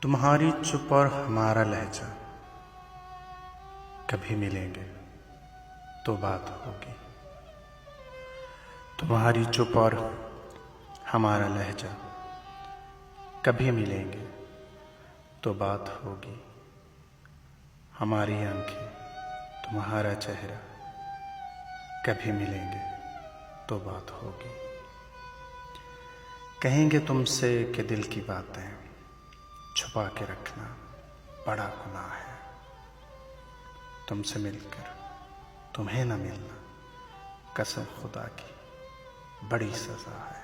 तुम्हारी चुप और हमारा लहजा कभी मिलेंगे तो बात होगी। तुम्हारी चुप और हमारा लहजा कभी मिलेंगे तो बात होगी। हमारी आंखें तुम्हारा चेहरा कभी मिलेंगे तो बात होगी। कहेंगे तुमसे कि दिल की बातें छुपा के रखना बड़ा गुनाह है। तुमसे मिलकर तुम्हें न मिलना कसम खुदा की बड़ी सजा है।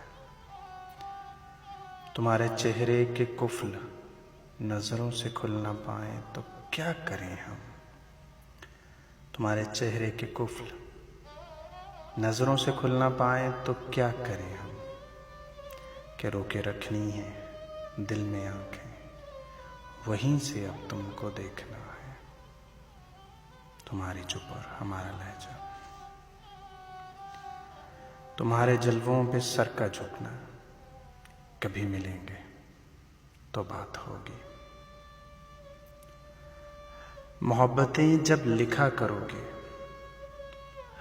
तुम्हारे चेहरे के कुफल नजरों से खुल ना पाए तो क्या करें हम। तुम्हारे चेहरे के कुफल नजरों से खुल ना पाए तो क्या करें हम। कि रोके रखनी है दिल में आंखें, वहीं से अब तुमको देखना है। तुम्हारी चुप और हमारा लहजा, तुम्हारे जलवों पे सर का झुकना कभी मिलेंगे तो बात होगी। मोहब्बतें जब लिखा करोगे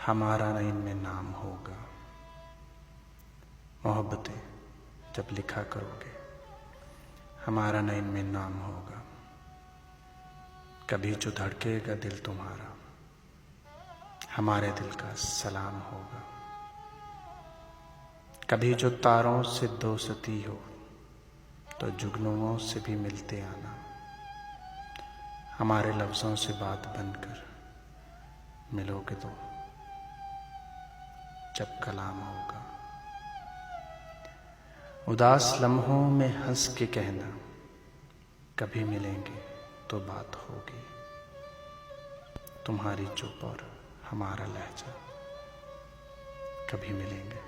हमारा न इनमें नाम होगा। मोहब्बतें जब लिखा करोगे हमारा न इनमें नाम होगा। कभी जो धड़केगा दिल तुम्हारा हमारे दिल का सलाम होगा। कभी जो तारों से दोस्ती हो तो जुगनुओं से भी मिलते आना। हमारे लफ्जों से बात बनकर मिलोगे तो जब कलाम होगा। उदास लम्हों में हंस के कहना कभी मिलेंगे तो बात होगी। तुम्हारी चुप और हमारा लहजा कभी मिलेंगे